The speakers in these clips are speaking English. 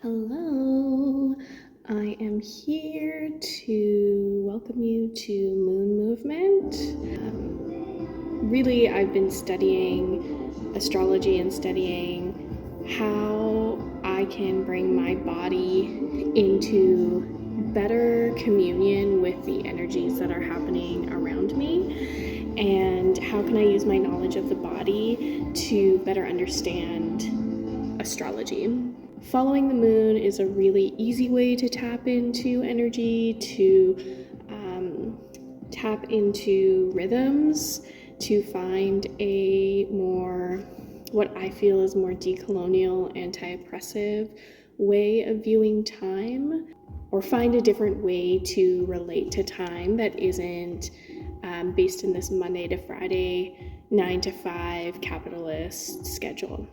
Hello, I am here to welcome you to Moon Movement. Really, I've been studying astrology and studying how I can bring my body into better communion with the energies that are happening around me, and how can I use my knowledge of the body to better understand astrology. Following the moon is a really easy way to tap into energy, to tap into rhythms, to find a more, what I feel is more decolonial, anti-oppressive way of viewing time, or find a different way to relate to time that isn't based in this Monday to Friday, 9 to 5 capitalist schedule.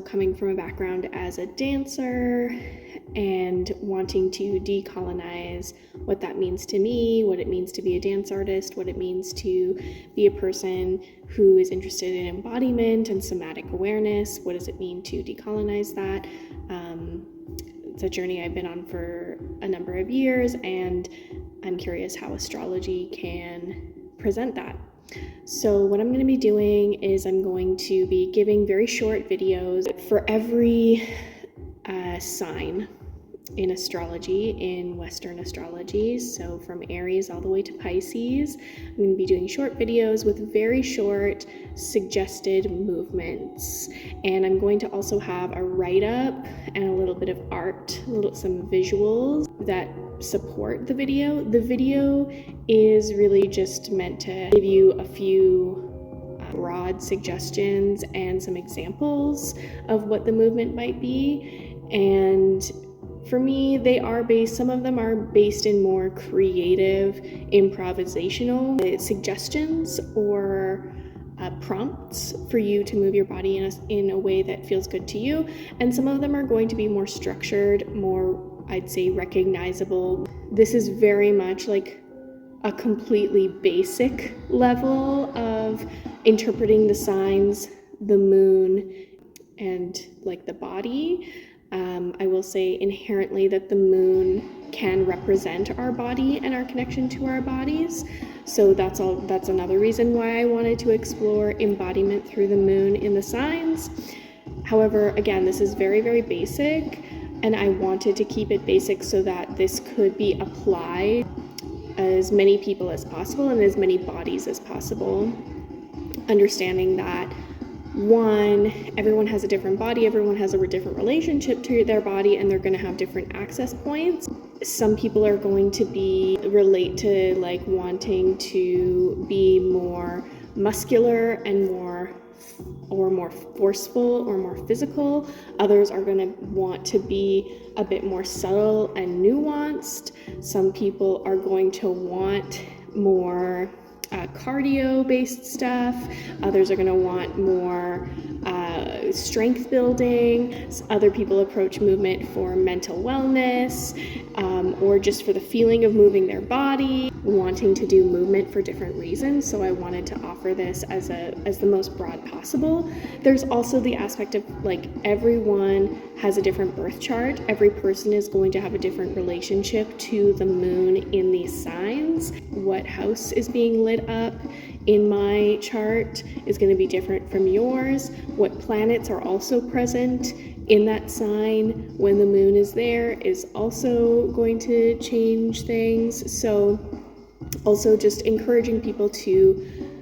Coming from a background as a dancer and wanting to decolonize what that means to me, what it means to be a dance artist, what it means to be a person who is interested in embodiment and somatic awareness, what does it mean to decolonize that? It's a journey I've been on for a number of years, and I'm curious how astrology can present that. So what I'm going to be doing is I'm going to be giving very short videos for every sign in astrology, in Western astrology. So from Aries all the way to Pisces, I'm going to be doing short videos with very short suggested movements. And I'm going to also have a write-up and a little bit of art, some visuals that support the video. The video is really just meant to give you a few broad suggestions and some examples of what the movement might be. And for me, some of them are based in more creative, improvisational suggestions or prompts for you to move your body in a way that feels good to you. And some of them are going to be more structured, more, I'd say, recognizable. This is very much like a completely basic level of interpreting the signs, the moon, and like the body. I will say inherently that the moon can represent our body and our connection to our bodies. So that's another reason why I wanted to explore embodiment through the moon in the signs. However, again, this is very, very basic, and I wanted to keep it basic so that this could be applied as many people as possible and as many bodies as possible. Understanding that one, everyone has a different body, everyone has a different relationship to their body, and they're going to have different access points. Some people are going to relate to like wanting to be more muscular and more forceful or more physical. Others are going to want to be a bit more subtle and nuanced. Some people are going to want more cardio-based stuff. Others are going to want more strength building. Other people approach movement for mental wellness, or just for the feeling of moving their body, wanting to do movement for different reasons. So I wanted to offer this as the most broad possible. There's also the aspect of like everyone has a different birth chart. Every person is going to have a different relationship to the moon in these signs. What house is being lit up in my chart is going to be different from yours. What planets are also present in that sign when the moon is there is also going to change things. So also just encouraging people to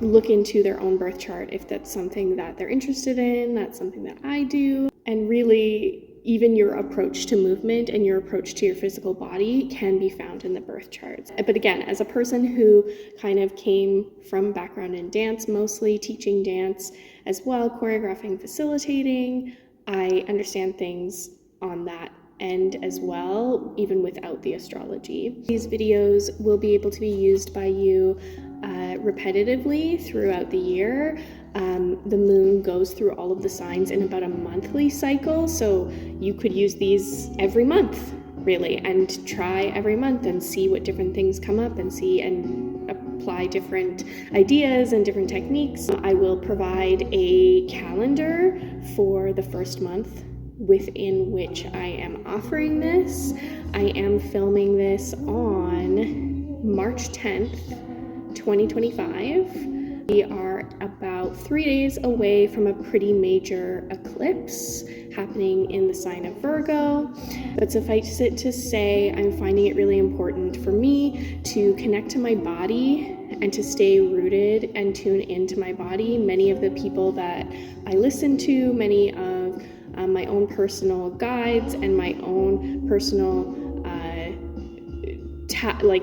look into their own birth chart if that's something that they're interested in. That's something that I do. And really, even your approach to movement and your approach to your physical body can be found in the birth charts. But again, as a person who kind of came from background in dance, mostly teaching dance as well, choreographing, facilitating, I understand things on that end as well, even without the astrology. These videos will be able to be used by you repetitively throughout the year. The moon goes through all of the signs in about a monthly cycle, so you could use these every month, really, and try every month and see what different things come up and apply different ideas and different techniques. I will provide a calendar for the first month within which I am offering this. I am filming this on March 10th, 2025. We are about 3 days away from a pretty major eclipse happening in the sign of Virgo. But suffice it to say, I'm finding it really important for me to connect to my body and to stay rooted and tune into my body. Many of the people that I listen to, many of my own personal guides and my own personal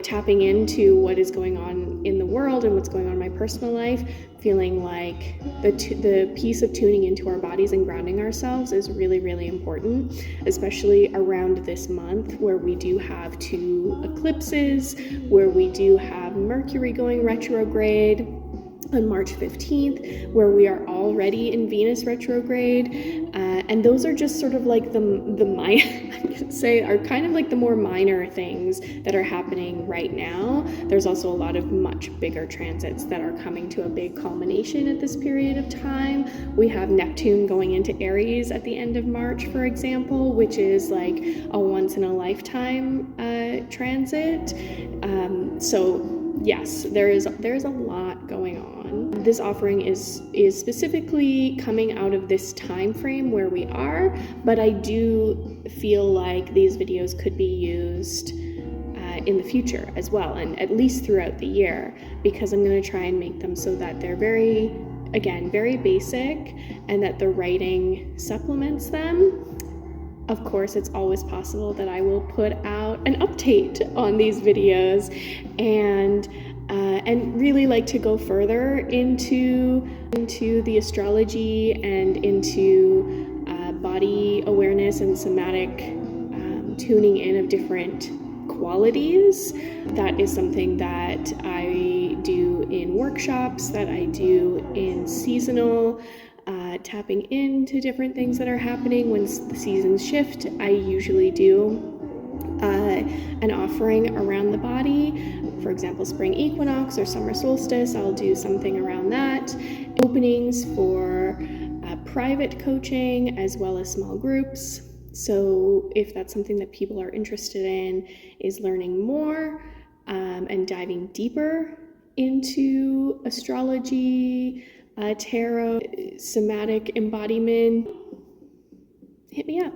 tapping into what is going on in the world and what's going on in my personal life, feeling like the piece of tuning into our bodies and grounding ourselves is really, really important, especially around this month where we do have 2 eclipses, where we do have Mercury going retrograde on March 15th, where we are already in Venus retrograde, and those are just sort of like the I could say are kind of like the more minor things that are happening right now. There's also a lot of much bigger transits that are coming to a big culmination at this period of time. We have Neptune going into Aries at the end of March, for example, which is like a once in a lifetime transit. So yes, there is a lot going on. This offering is specifically coming out of this time frame where we are, but I do feel like these videos could be used in the future as well, and at least throughout the year, because I'm going to try and make them so that they're very basic and that the writing supplements them. Of course, it's always possible that I will put out an update on these videos and really like to go further into the astrology and into body awareness and somatic tuning in of different qualities. That is something that I do in workshops, that I do in seasonal tapping into different things that are happening when the seasons shift. I usually do an offering around the body. For example, spring equinox or summer solstice, I'll do something around that. Openings for private coaching as well as small groups. So if that's something that people are interested in, is learning more and diving deeper into astrology, tarot, somatic embodiment, hit me up.